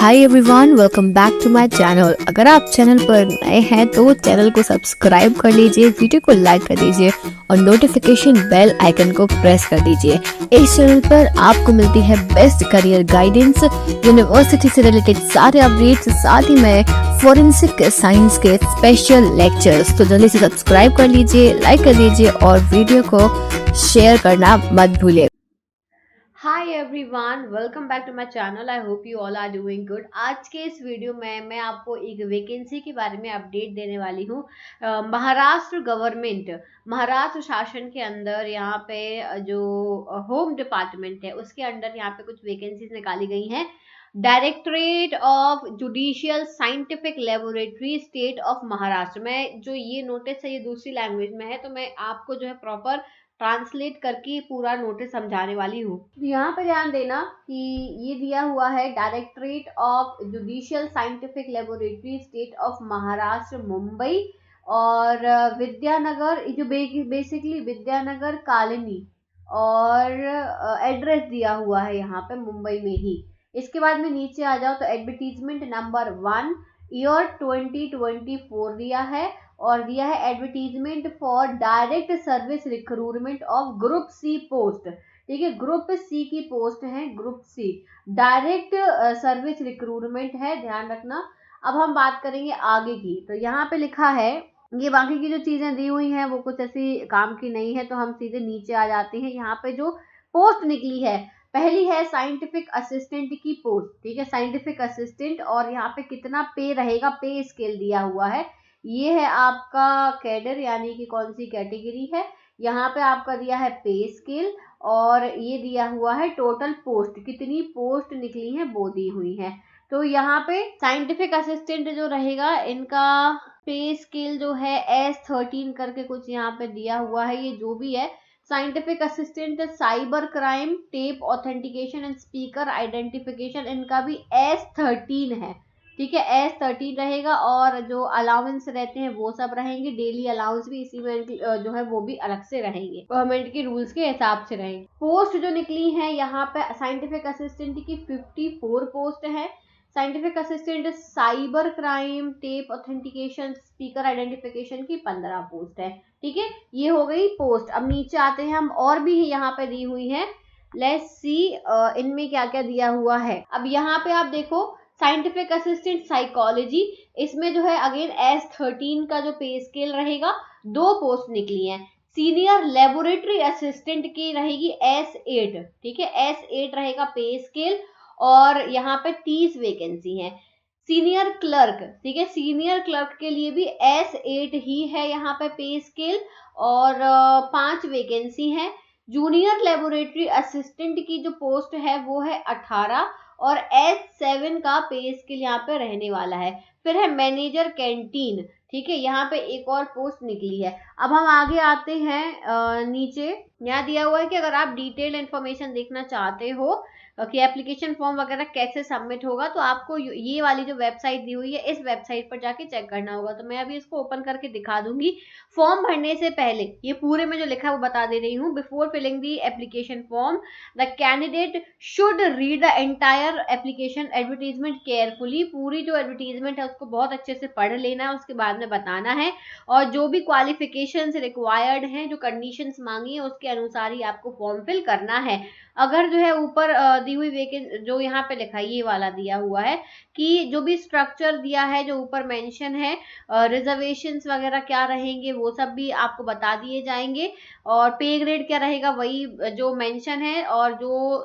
Hi everyone, welcome back to my channel. अगर आप channel पर नए हैं तो चैनल को सब्सक्राइब कर लीजिए, वीडियो को लाइक कर दीजिए और नोटिफिकेशन बेल आइकन को प्रेस कर दीजिए। इस चैनल पर आपको मिलती है बेस्ट करियर गाइडेंस, यूनिवर्सिटी से रिलेटेड सारे अपडेट्स, साथ ही में फोरेंसिक साइंस के स्पेशल लेक्चर्स। तो जल्दी से सब्सक्राइब कर लीजिए, लाइक कर दीजिए और वीडियो को शेयर करना मत भूलिए। Hi everyone, welcome back to my channel. I hope you all are doing good. आज के इस वीडियो में मैं आपको एक वैकेंसी के बारे में अपडेट देने वाली हूँ। महाराष्ट्र गवर्नमेंट, महाराष्ट्र शासन के अंदर यहाँ पे जो होम डिपार्टमेंट है उसके अंडर यहाँ पे कुछ वैकेंसीज निकाली गई हैं। Directorate of judicial scientific laboratory, state of Maharashtra. में जो ये नोटिस है ये दूसरी लैंग्वेज में है, तो मैं आपको जो है प्रॉपर ट्रांसलेट करके पूरा नोटिस समझाने वाली हूँ। यहाँ पे ध्यान देना कि ये दिया हुआ है directorate of judicial scientific laboratory, state of Maharashtra, Mumbai. और विद्यानगर, जो बेसिकली विद्यानगर कॉलोनी, और एड्रेस दिया हुआ है यहाँ पे मुंबई में ही। इसके बाद में नीचे आ जाओ तो एडवर्टीजमेंट नंबर 1 ईयर 2024 दिया है, और दिया है advertisement for direct service recruitment of group C post. ठीक है, ग्रुप सी की पोस्ट है, group C direct service recruitment है, ध्यान रखना। अब हम बात करेंगे आगे की, तो यहाँ पे लिखा है, ये बाकी की जो चीजें दी हुई हैं वो कुछ ऐसी काम की नहीं है, तो हम सीधे नीचे आ जाते हैं। यहाँ पे जो पोस्ट निकली है, पहली है साइंटिफिक असिस्टेंट की पोस्ट। ठीक है, साइंटिफिक असिस्टेंट, और यहाँ पे कितना पे रहेगा, पे स्केल दिया हुआ है। ये है आपका कैडर, यानी कि कौन सी कैटेगरी है। यहाँ पे आपका दिया है पे स्केल, और ये दिया हुआ है टोटल पोस्ट, कितनी पोस्ट निकली है वो दी हुई है। तो यहाँ पे साइंटिफिक असिस्टेंट जो रहेगा, इनका पे स्केल जो है S13 करके कुछ यहाँ पे दिया हुआ है। ये जो भी है, scientific assistant cyber crime, tape authentication and speaker identification, इनका भी S13 है। ठीक है, S13 रहेगा, और जो अलाउंस रहते हैं वो सब रहेंगे। डेली अलाउंस भी इसी में जो है वो भी अलग से रहेंगे, गवर्नमेंट के रूल्स के हिसाब से रहेंगे। पोस्ट जो निकली है यहाँ पे साइंटिफिक असिस्टेंट की 54 पोस्ट है। Scientific assistant cyber crime, tape authentication, speaker identification की 15 पोस्ट है। ठीक है, ये हो गई पोस्ट। अब नीचे आते हैं हम, और भी यहाँ पे दी हुई है। लेट्स सी इनमें क्या क्या दिया हुआ है। अब यहाँ पे आप देखो, साइंटिफिक असिस्टेंट साइकोलॉजी, इसमें जो है अगेन S13 का जो पे स्केल रहेगा, 2 पोस्ट निकली हैं। सीनियर लेबोरेटरी असिस्टेंट की रहेगी S8। ठीक है, S8 रहेगा पे स्केल, और यहाँ पे 30 वैकेंसी है। सीनियर क्लर्क, ठीक है, सीनियर क्लर्क के लिए भी S8 ही है यहाँ पे स्केल, और 5 वैकेंसी है। जूनियर लेबोरेटरी असिस्टेंट की जो पोस्ट है वो है 18, और S7 का पे स्केल यहाँ पे रहने वाला है। फिर है मैनेजर कैंटीन। ठीक है, यहाँ पे एक और पोस्ट निकली है। अब हम आगे आते हैं नीचे। यहाँ दिया हुआ है कि अगर आप डिटेल इंफॉर्मेशन देखना चाहते हो कि एप्लीकेशन फॉर्म वगैरह कैसे सबमिट होगा, तो आपको ये वाली जो वेबसाइट दी हुई है, इस वेबसाइट पर जाके चेक करना होगा। तो मैं अभी इसको ओपन करके दिखा दूंगी। फॉर्म भरने से पहले ये पूरे में जो लिखा है वो बता दे रही हूँ। Before filling the application form, the candidate should read the entire application advertisement carefully. पूरी जो एडवर्टीजमेंट है उसको बहुत अच्छे से पढ़ लेना है, उसके बाद में बताना है, और जो भी क्वालिफिकेशन रिक्वायर्ड हैं, जो कंडीशंस मांगी है, उसके अनुसार ही आपको फॉर्म फिल करना है। अगर जो है ऊपर दी हुई जो यहाँ पे लिखा है, ये वाला दिया हुआ है कि जो भी स्ट्रक्चर दिया है, जो ऊपर मेंशन है, रिजर्वेशंस वगैरह क्या रहेंगे वो सब भी आपको बता दिए जाएंगे, और पे ग्रेड क्या रहेगा वही जो मेंशन है, और जो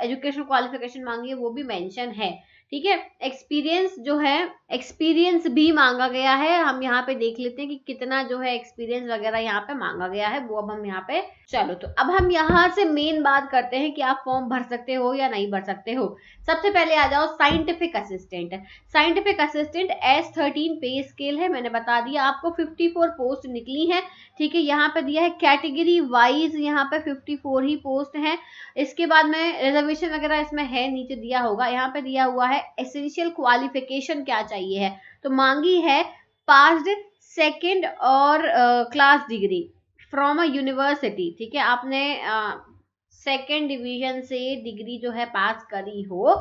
एजुकेशन क्वालिफिकेशन मांगी है वो भी मेंशन है। ठीक है, एक्सपीरियंस जो है, एक्सपीरियंस भी मांगा गया है। हम यहाँ पे देख लेते हैं कि कितना जो है एक्सपीरियंस वगैरह यहाँ पे मांगा गया है, वो अब हम यहाँ पे, चलो तो अब हम यहाँ से मेन बात करते हैं कि आप फॉर्म भर सकते हो या नहीं भर सकते हो। सबसे पहले आ जाओ scientific assistant. Scientific assistant S13 पे स्केल है, मैंने बता दिया आपको। 54 पोस्ट निकली है। ठीक है, यहाँ पे दिया है कैटेगरी वाइज, यहाँ पे 54 ही पोस्ट है। इसके बाद में रिजर्वेशन वगैरह इसमें है, नीचे दिया होगा। यहाँ पे दिया हुआ है एसेंशियल क्वालिफिकेशन क्या चाहिए है, तो मांगी है पास्ड सेकेंड और class degree from a university. ठीक है, आपने सेकेंड डिवीजन से डिग्री जो है पास करी हो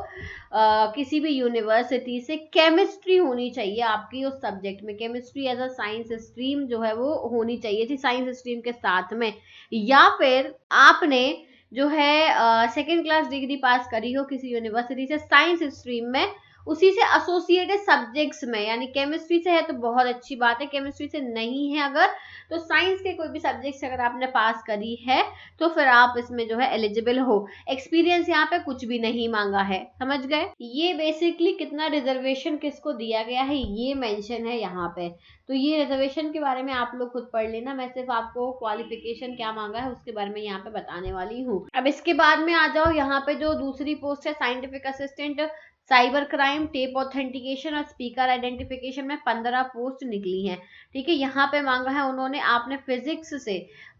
किसी भी यूनिवर्सिटी से, केमिस्ट्री होनी चाहिए आपकी उस सब्जेक्ट में, chemistry as a science stream जो है वो होनी चाहिए थी साइंस स्ट्रीम के साथ में, या फिर आपने जो है सेकेंड क्लास डिग्री पास करी हो किसी यूनिवर्सिटी से साइंस स्ट्रीम में, उसी से एसोसिएटेड सब्जेक्ट्स में, यानी केमिस्ट्री से है तो बहुत अच्छी बात है, केमिस्ट्री से नहीं है अगर तो साइंस के कोई भी सब्जेक्ट्स अगर आपने पास करी है तो फिर आप इसमें जो है एलिजिबल हो। एक्सपीरियंस यहाँ पे कुछ भी नहीं मांगा है, समझ गए। ये बेसिकली कितना रिजर्वेशन किसको दिया गया है ये मेंशन है यहाँ पे, तो ये रिजर्वेशन के बारे में आप लोग खुद पढ़ लेना, मैं सिर्फ आपको क्वालिफिकेशन क्या मांगा है उसके बारे में यहाँ पे बताने वाली हूँ। अब इसके बाद में आ जाओ यहाँ पे जो दूसरी पोस्ट है scientific assistant cyber crime, tape authentication और स्पीकर आइडेंटिफिकेशन में 15 पोस्ट निकली हैं। ठीक है, यहाँ पे मांगा है उन्होंने आपने फिजिक्स से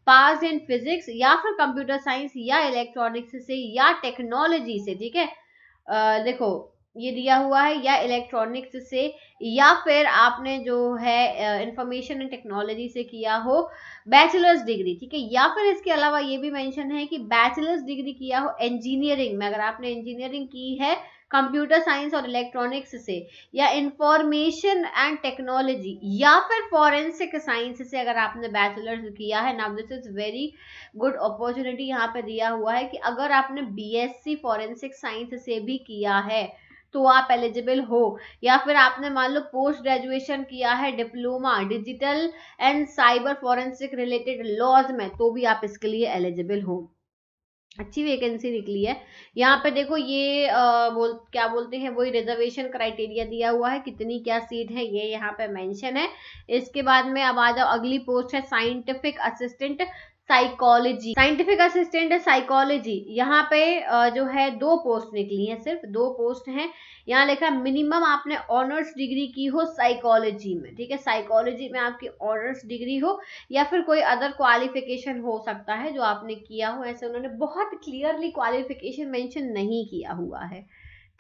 पास इन फिजिक्स या फिर कंप्यूटर साइंस या इलेक्ट्रॉनिक्स से या टेक्नोलॉजी से। ठीक है, देखो ये दिया हुआ है या इलेक्ट्रॉनिक्स से या फिर आपने जो है इंफॉर्मेशन एंड टेक्नोलॉजी से किया हो बैचलर्स डिग्री। ठीक है, या फिर इसके अलावा ये भी मेंशन है कि बैचलर्स डिग्री किया हो इंजीनियरिंग में, अगर आपने इंजीनियरिंग की है कंप्यूटर साइंस और इलेक्ट्रॉनिक्स से या इंफॉर्मेशन एंड टेक्नोलॉजी या फिर फॉरेंसिक साइंस से अगर आपने बैचलर्स किया है। Now this is very good opportunity, यहाँ पे दिया हुआ है कि अगर आपने बीएससी फॉरेंसिक साइंस से भी किया है तो आप एलिजिबल हो, या फिर आपने मान लो पोस्ट ग्रेजुएशन किया है diploma digital and cyber forensic related laws में तो भी आप इसके लिए एलिजिबल हो। अच्छी वैकेंसी निकली है। यहाँ पे देखो ये क्या बोलते हैं वही रिजर्वेशन क्राइटेरिया दिया हुआ है, कितनी क्या सीट है ये यहाँ पे मेंशन है। इसके बाद में अब आ जाओ अगली पोस्ट है scientific assistant psychology, scientific assistant है साइकोलॉजी। यहाँ पे जो है 2 पोस्ट निकली हैं, सिर्फ 2 पोस्ट हैं। यहाँ लिखा है मिनिमम आपने ऑनर्स डिग्री की हो साइकोलॉजी में। ठीक है, साइकोलॉजी में आपकी ऑनर्स डिग्री हो या फिर कोई अदर क्वालिफिकेशन हो सकता है जो आपने किया हो, ऐसे उन्होंने बहुत क्लियरली क्वालिफिकेशन मेंशन नहीं किया हुआ है।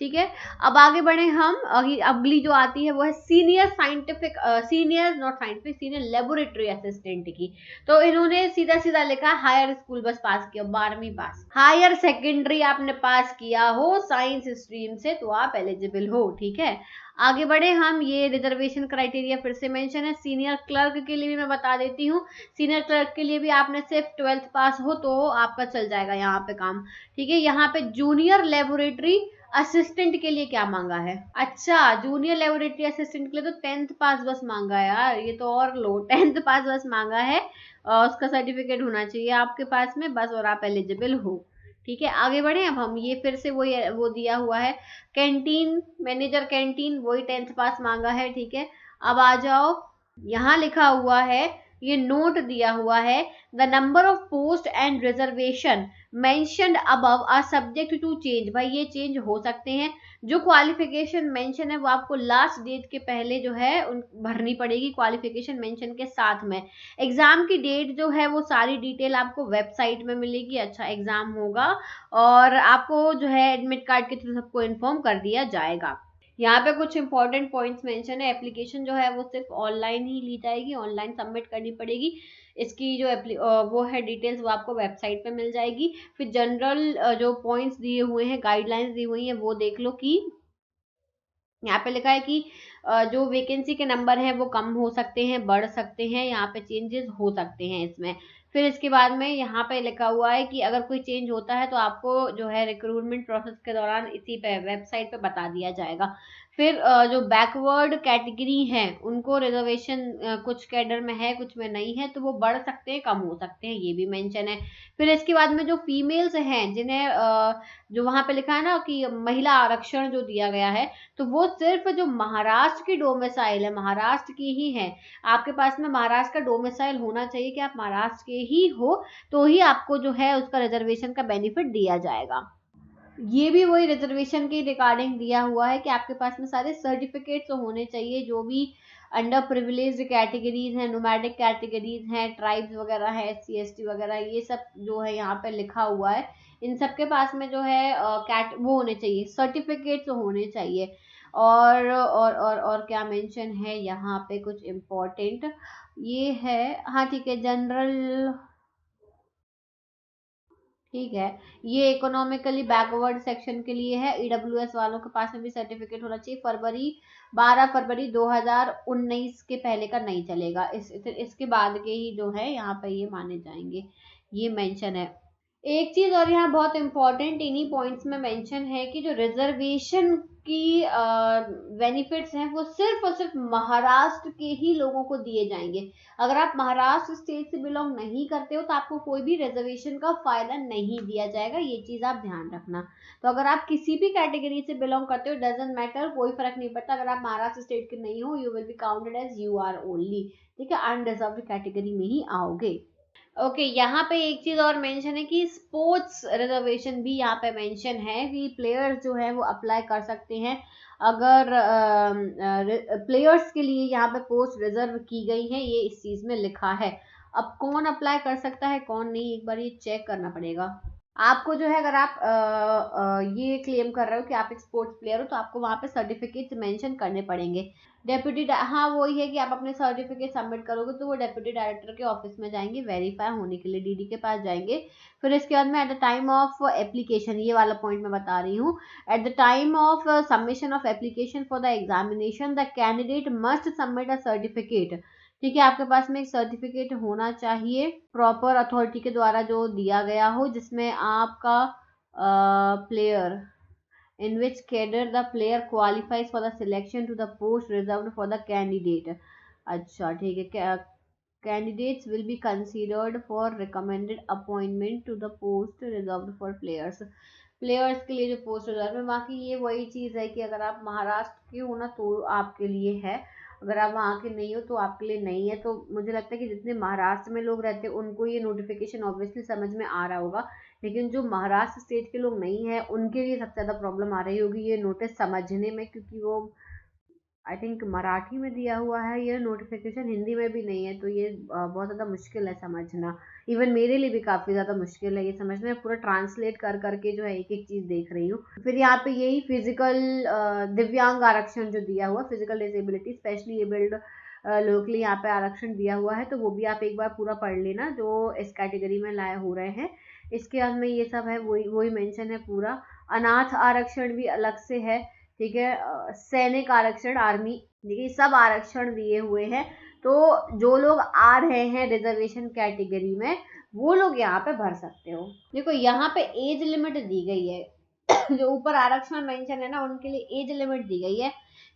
ठीक है, अब आगे बढ़े हम। अगली जो आती है वो है senior scientific senior not scientific senior laboratory assistant की। तो इन्होंने सीधा सीधा लिखा हायर स्कूल बस पास किया, 12वीं पास, हायर सेकेंडरी आपने पास किया हो साइंस स्ट्रीम से तो आप एलिजिबल हो। ठीक है, आगे बढ़े हम। ये रिजर्वेशन क्राइटेरिया फिर से मेंशन है। सीनियर क्लर्क के लिए भी मैं बता देती हूँ, सीनियर क्लर्क के लिए भी आपने सिर्फ 12th पास हो तो आपका चल जाएगा यहाँ पे काम। ठीक है, यहाँ पे जूनियर लेबोरेटरी असिस्टेंट के लिए क्या मांगा है, अच्छा जूनियर लेबोरेटरी असिस्टेंट के लिए तो 10th पास बस मांगा है यार, ये तो और लो, 10th पास बस मांगा है और उसका सर्टिफिकेट होना चाहिए आपके पास में बस और आप एलिजिबल हो। ठीक है, आगे बढ़े अब हम। ये फिर से वो दिया हुआ है कैंटीन मैनेजर, कैंटीन वही 10th पास मांगा है। ठीक है, अब आ जाओ, यहाँ लिखा हुआ है, ये नोट दिया हुआ है, the number of post and reservation mentioned above are subject to change. भाई ये चेंज हो सकते हैं, जो क्वालिफिकेशन मेंशन है वो आपको लास्ट डेट के पहले जो है भरनी पड़ेगी क्वालिफिकेशन मेंशन के साथ में। एग्जाम की डेट जो है वो सारी डिटेल आपको वेबसाइट में मिलेगी। अच्छा एग्जाम होगा और आपको जो है एडमिट कार्ड के थ्रू सबको इन्फॉर्म कर दिया जाएगा। यहाँ पे कुछ इंपॉर्टेंट पॉइंट्स मेंशन है। एप्लीकेशन जो है वो सिर्फ ऑनलाइन ही ली जाएगी, ऑनलाइन सबमिट करनी पड़ेगी। इसकी जो वो है डिटेल्स वो आपको वेबसाइट पे मिल जाएगी। फिर जनरल जो पॉइंट्स दिए हुए हैं, गाइडलाइंस दी हुई हैं वो देख लो कि यहाँ पे लिखा है कि जो वैकेंसी के नंबर हैं वो कम हो सकते हैं, बढ़ सकते हैं, यहाँ पे चेंजेस हो सकते हैं इसमें। फिर इसके बाद में यहाँ पे लिखा हुआ है कि अगर कोई चेंज होता है तो आपको जो है रिक्रूटमेंट प्रोसेस के दौरान इसी पे वेबसाइट पे बता दिया जाएगा। फिर जो बैकवर्ड कैटेगरी हैं उनको रिजर्वेशन कुछ कैडर में है कुछ में नहीं है तो वो बढ़ सकते हैं कम हो सकते हैं, ये भी मेंशन है। फिर इसके बाद में जो फीमेल्स हैं जिन्हें जो वहाँ पे लिखा है ना कि महिला आरक्षण जो दिया गया है तो वो सिर्फ जो महाराष्ट्र की डोमिसाइल है, महाराष्ट्र की ही है, आपके पास में महाराष्ट्र का डोमिसाइल होना चाहिए कि आप महाराष्ट्र के ही हो तो ही आपको जो है उसका रिजर्वेशन का बेनिफिट दिया जाएगा। ये भी वही रिजर्वेशन के रिगार्डिंग दिया हुआ है कि आपके पास में सारे सर्टिफिकेट्स होने चाहिए, जो भी अंडर प्रिविलेज्ड कैटेगरीज हैं, नोमैडिक कैटेगरीज हैं, ट्राइब्स वगैरह है, SC ST वगैरह, ये सब जो है यहाँ पे लिखा हुआ है, इन सब के पास में जो है वो होने चाहिए, सर्टिफिकेट्स होने चाहिए। और क्या मेंशन है यहाँ पे कुछ इम्पोर्टेंट ये है, हाँ ठीक है, जनरल ठीक है। ये इकोनॉमिकली बैकवर्ड सेक्शन के लिए है। ईडब्ल्यूएस वालों के पास में भी सर्टिफिकेट होना चाहिए। 12 फरवरी 2019 के पहले का नहीं चलेगा। इसके बाद के ही जो है यहाँ पे ये माने जाएंगे, ये मेंशन है। एक चीज और यहाँ बहुत इंपॉर्टेंट इन्हीं पॉइंट्स में मेंशन है कि जो रिजर्वेशन की बेनिफिट्स हैं वो सिर्फ और सिर्फ महाराष्ट्र के ही लोगों को दिए जाएंगे। अगर आप महाराष्ट्र स्टेट से बिलोंग नहीं करते हो तो आपको कोई भी रिजर्वेशन का फायदा नहीं दिया जाएगा, ये चीज आप ध्यान रखना। तो अगर आप किसी भी कैटेगरी से बिलोंग करते हो, डजेंट मैटर, कोई फर्क नहीं पड़ता। अगर आप महाराष्ट्र स्टेट के नहीं हो, you will be counted as you are only, ठीक है, अनरिजर्व्ड कैटेगरी में ही आओगे। ओके, यहाँ पे एक चीज और मेंशन है कि स्पोर्ट्स रिजर्वेशन भी यहाँ पे मेंशन है कि प्लेयर्स जो है वो अप्लाई कर सकते हैं। अगर प्लेयर्स के लिए यहाँ पे पोस्ट रिजर्व की गई है, ये इस चीज में लिखा है। अब कौन अप्लाई कर सकता है कौन नहीं, एक बार ये चेक करना पड़ेगा आपको। जो है अगर आप ये क्लेम कर रहे हो कि आप एक स्पोर्ट्स प्लेयर हो तो आपको वहाँ पे सर्टिफिकेट मेंशन करने पड़ेंगे। हाँ, वही है कि आप अपने सर्टिफिकेट सबमिट करोगे तो वो डेप्यूटी डायरेक्टर के ऑफिस में जाएंगे वेरीफाई होने के लिए, डीडी के पास जाएंगे। फिर इसके बाद में at the time of application, ये वाला पॉइंट मैं बता रही हूँ, at the time of submission of application for the examination the candidate must submit a certificate. ठीक है, आपके पास में एक सर्टिफिकेट होना चाहिए प्रॉपर अथॉरिटी के द्वारा जो दिया गया हो, जिसमें आपका player in which cadre the player qualifies for the selection to the post reserved for the candidate। अच्छा ठीक है, candidates will be considered for recommended appointment to the post reserved for players। Players के लिए जो post reserve है, बाकी ये वही चीज़ है कि अगर आप महाराष्ट्र के हो ना तो आपके लिए है, अगर आप वहाँ के नहीं हो तो आपके लिए नहीं है। तो मुझे लगता है कि जितने महाराष्ट्र में लोग रहते हैं उनको ये नोटिफिकेशन ऑब्वियसली समझ में आ रहा होगा, लेकिन जो महाराष्ट्र स्टेट के लोग नहीं हैं उनके लिए सबसे ज़्यादा प्रॉब्लम आ रही होगी ये नोटिस समझने में, क्योंकि वो आई थिंक मराठी में दिया हुआ है ये नोटिफिकेशन, हिंदी में भी नहीं है। तो ये बहुत ज़्यादा मुश्किल है समझना, इवन मेरे लिए भी काफ़ी ज़्यादा मुश्किल है ये समझना। मैं पूरा ट्रांसलेट कर करके जो है एक एक चीज़ देख रही हूँ। फिर यहाँ पे यही फिजिकल दिव्यांग आरक्षण जो दिया हुआ, फिजिकल डिसेबिलिटी स्पेशली एबल्ड लोग के लिए यहाँ पे आरक्षण दिया हुआ है, तो वो भी आप एक बार पूरा पढ़ लेना जो इस कैटेगरी में लाए हो रहे हैं। इसके बाद में ये सब है वही मेंशन है पूरा। अनाथ आरक्षण भी अलग से है, ठीक है, सैनिक आरक्षण आर्मी, देखिए सब आरक्षण दिए हुए हैं। तो जो लोग आ रहे हैं रिजर्वेशन कैटेगरी में वो लोग यहाँ पे भर सकते हो। देखो यहाँ पे एज लिमिट दी गई है जो ऊपर आरक्षण मेंशन है ना उनके लिए एज लिमिट दी गई है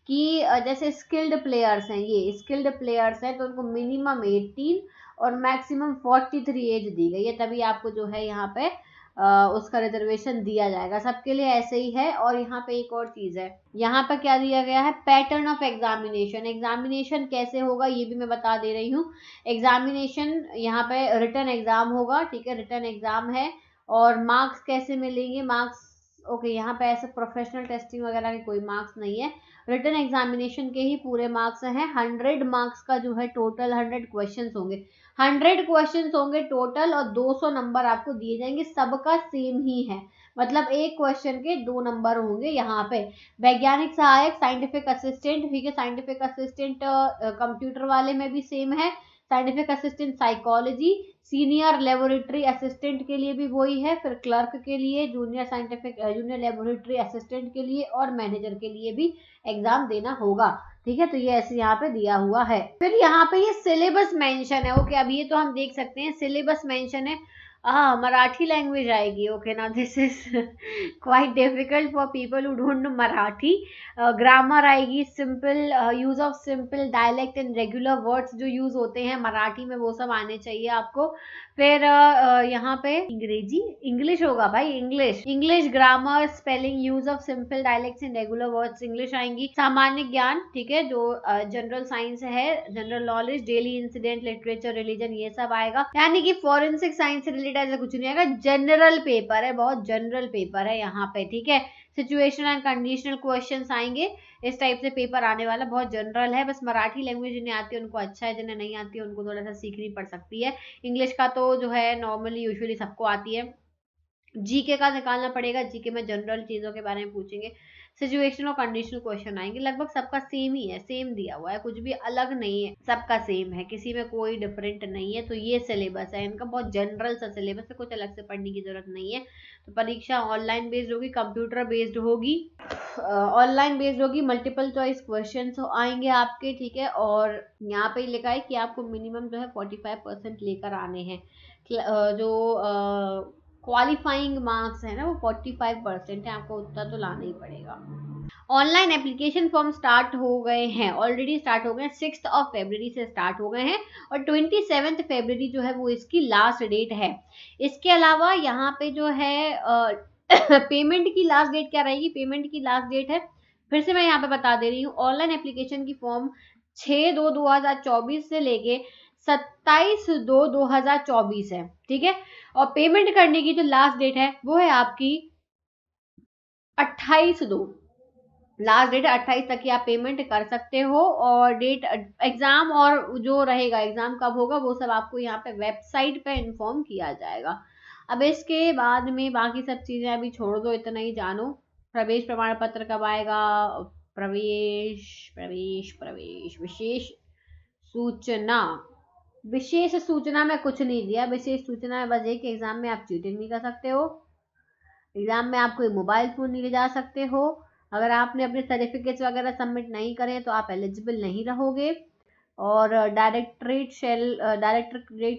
कि जैसे स्किल्ड प्लेयर्स हैं, ये स्किल्ड प्लेयर्स हैं तो उनको मिनिमम 18 और मैक्सिमम 43 एज दी गई है, तभी आपको जो है यहाँ पे उसका रिजर्वेशन दिया जाएगा। सबके लिए ऐसे ही है। और यहाँ पे एक और चीज है, यहाँ पे क्या दिया गया है, पैटर्न ऑफ एग्जामिनेशन। एग्जामिनेशन कैसे होगा ये भी मैं बता दे रही हूँ। एग्जामिनेशन यहाँ पे रिटन एग्जाम होगा, ठीक है, रिटन एग्जाम है। और मार्क्स कैसे मिलेंगे, मार्क्स ओके, यहाँ पे ऐसे प्रोफेशनल टेस्टिंग वगैरह के कोई मार्क्स नहीं है, रिटन एग्जामिनेशन के ही पूरे मार्क्स हैं। 100 मार्क्स का जो है टोटल 100 क्वेश्चंस होंगे, 100 क्वेश्चंस होंगे टोटल और 200 नंबर आपको दिए जाएंगे, सबका सेम ही है, मतलब एक क्वेश्चन के 2 नंबर होंगे। यहाँ पे वैज्ञानिक सहायक साइंटिफिक असिस्टेंट, ठीक है, साइंटिफिक असिस्टेंट कंप्यूटर वाले में भी सेम है, scientific assistant psychology, senior laboratory assistant के लिए भी वही है, फिर क्लर्क के लिए, जूनियर लेबोरेटरी असिस्टेंट के लिए और मैनेजर के लिए भी एग्जाम देना होगा, ठीक है। तो ये ऐसे यहाँ पे दिया हुआ है। फिर यहाँ पे ये सिलेबस मेंशन है, ओके, अब ये तो हम देख सकते हैं सिलेबस मेंशन है। हाँ, मराठी लैंग्वेज आएगी, ओके ना, this is quite difficult for people who don't know Marathi. Grammar आएगी, simple use of simple dialect and regular words जो यूज होते हैं मराठी में वो सब आने चाहिए आपको। फिर यहाँ पे अंग्रेजी इंग्लिश होगा भाई, English grammar spelling use of simple dialects and regular words English आएंगी। सामान्य ज्ञान, ठीक है, जो जनरल साइंस है, general knowledge, daily incident, literature, religion, ये सब आएगा। यानी कि फॉरेंसिक साइंस से रिलेटेड ऐसा कुछ नहीं आएगा, जनरल पेपर है, बहुत जनरल पेपर है यहाँ पे, ठीक है। सिचुएशन एंड कंडीशनल क्वेश्चंस आएंगे, इस टाइप से पेपर आने वाला, बहुत जनरल है। बस मराठी लैंग्वेज जिन्हें आती है उनको अच्छा है, जिन्हें नहीं आती है उनको थोड़ा सा सीखनी पड़ सकती है। इंग्लिश का तो जो है नॉर्मली यूजुअली सबको आती है। जीके का निकालना पड़ेगा, जीके में जनरल चीजों के बारे में पूछेंगे। सिचुएशनल और कंडीशनल क्वेश्चन आएंगे। लगभग सबका सेम ही है, सेम दिया हुआ है, कुछ भी अलग नहीं है, सबका सेम है, किसी में कोई डिफरेंट नहीं है। तो ये सिलेबस है इनका, बहुत जनरल सा सिलेबस है, कुछ अलग से पढ़ने की जरूरत नहीं है। तो परीक्षा ऑनलाइन बेस्ड होगी, कंप्यूटर बेस्ड होगी, ऑनलाइन बेस्ड होगी, मल्टीपल चॉइस क्वेश्चन आएंगे आपके, ठीक है। और यहाँ पे लिखा है कि आपको मिनिमम जो है 45% लेकर आने हैं। जो क्वालिफाइंग मार्क्स है ना वो 45% है, आपको उतना तो लाना ही पड़ेगा। ऑनलाइन एप्लीकेशन फॉर्म स्टार्ट हो गए हैं, ऑलरेडी स्टार्ट हो गए हैं, 6 फरवरी से स्टार्ट हो गए हैं और 27 फरवरी जो है वो इसकी लास्ट डेट है। इसके अलावा यहाँ पे जो है पेमेंट की लास्ट डेट क्या रहेगी, पेमेंट की लास्ट डेट है, फिर से मैं यहाँ पे बता दे रही हूँ, ऑनलाइन एप्लीकेशन की फॉर्म 6/2/2024 से लेके 27/2/2024 है, ठीक है। और पेमेंट करने की जो लास्ट डेट है वो है आपकी 28/2, लास्ट डेट 28 तक ही आप पेमेंट कर सकते हो। और डेट एग्जाम और जो रहेगा एग्जाम कब होगा वो सब आपको यहाँ पे वेबसाइट पे इन्फॉर्म किया जाएगा। अब इसके बाद में बाकी सब चीजें अभी छोड़ दो, इतना ही जानो। प्रवेश प्रमाण पत्र कब आएगा, प्रवेश प्रवेश प्रवेश विशेष सूचना, विशेष सूचना में कुछ नहीं दिया। विशेष सूचना में बस एक एग्जाम में आप चीटिंग नहीं कर सकते हो, एग्जाम में आप कोई मोबाइल फोन नहीं ले जा सकते हो, अगर आपने अपने सर्टिफिकेट्स वगैरह सबमिट नहीं करे तो आप एलिजिबल नहीं रहोगे। और डायरेक्टरेट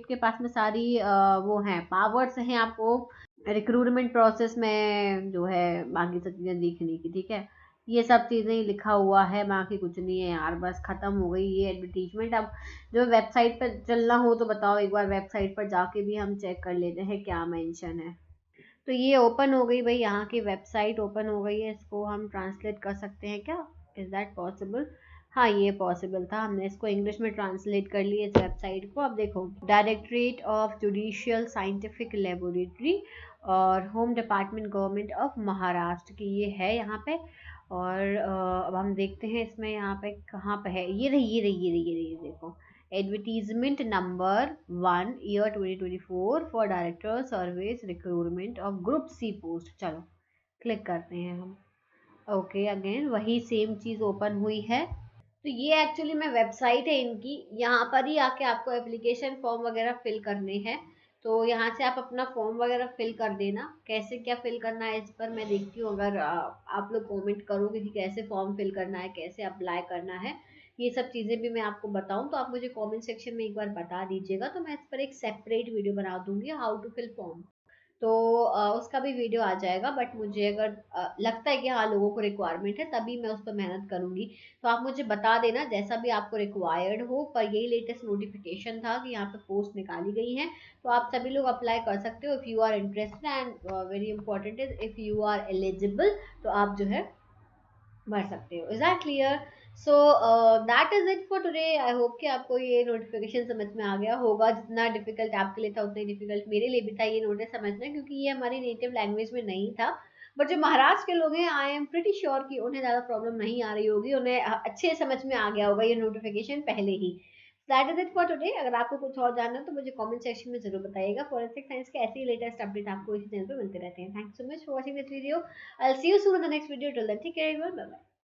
के पास में सारी वो हैं पावर्स हैं आपको रिक्रूटमेंट प्रोसेस में जो है बाकी सब चीज़ें देखने की, ठीक है। ये सब चीज़ें ही लिखा हुआ है, बाकी कुछ नहीं है यार, बस खत्म हो गई ये एडवर्टीजमेंट। अब जो वेबसाइट पर चलना हो तो बताओ, एक बार वेबसाइट पर जाके भी हम चेक कर लेते हैं क्या मेंशन है। तो ये ओपन हो गई भाई, यहाँ की वेबसाइट ओपन हो गई है, इसको हम ट्रांसलेट कर सकते हैं क्या, इज दैट पॉसिबल? हाँ ये पॉसिबल था, हमने इसको इंग्लिश में ट्रांसलेट कर लिया इस वेबसाइट को। अब देखो, directorate of judicial scientific laboratory और home department government of Maharashtra की ये है यहाँ पे। और अब हम देखते हैं इसमें यहाँ पे कहाँ पे है, ये रही ये रही ये रही ये रही, देखो advertisement number 1 year 2024 for director service recruitment of group C post. चलो क्लिक करते हैं हम। ओके अगेन वही सेम चीज़ ओपन हुई है। तो ये एक्चुअली में वेबसाइट है इनकी, यहाँ पर ही आके आपको एप्लीकेशन फॉर्म वगैरह फिल करने हैं। तो यहाँ से आप अपना फॉर्म वगैरह फिल कर देना। कैसे क्या फिल करना है इस पर मैं देखती हूँ, अगर आप लोग कमेंट करोगे कि कैसे फॉर्म फिल करना है, कैसे अप्लाई करना है, ये सब चीज़ें भी मैं आपको बताऊँ तो आप मुझे कमेंट सेक्शन में एक बार बता दीजिएगा, तो मैं इस पर एक सेपरेट वीडियो बना दूंगी हाउ टू फिल फॉर्म। तो उसका भी वीडियो आ जाएगा। बट मुझे अगर लगता है कि हाँ लोगों को रिक्वायरमेंट है तभी मैं उस पर मेहनत करूंगी। तो आप मुझे बता देना जैसा भी आपको रिक्वायर्ड हो। पर यही लेटेस्ट नोटिफिकेशन था कि यहाँ पे पोस्ट निकाली गई है, तो आप सभी लोग अप्लाई कर सकते हो if you are interested. And very important is if you are eligible, तो आप जो है भर सकते हो। Is that clear? So that is it for today. I hope कि आपको ये नोटिफिकेशन समझ में आ गया होगा। जितना डिफिकल्ट आपके लिए था उतना ही डिफिकल्ट मेरे लिए भी था ये नोटिस समझना, क्योंकि ये हमारी नेटिव लैंग्वेज में नहीं था। बट जो महाराष्ट्र के लोग हैं आई एम प्रिटी श्योर कि उन्हें ज़्यादा प्रॉब्लम नहीं आ रही होगी, उन्हें अच्छे समझ में आ गया होगा ये नोटिफिकेशन पहले ही। That is it for today. अगर आपको कुछ और जानना है तो मुझे कमेंट सेक्शन में जरूर बताइएगा। फॉरेंसिक साइंस के ऐसे ही लेटेस्ट अपडेट आपको इसी चैनल पर मिलते रहते हैं। Thanks so much for watching this video. I will see you soon in the next video. Till then take care everyone, bye bye.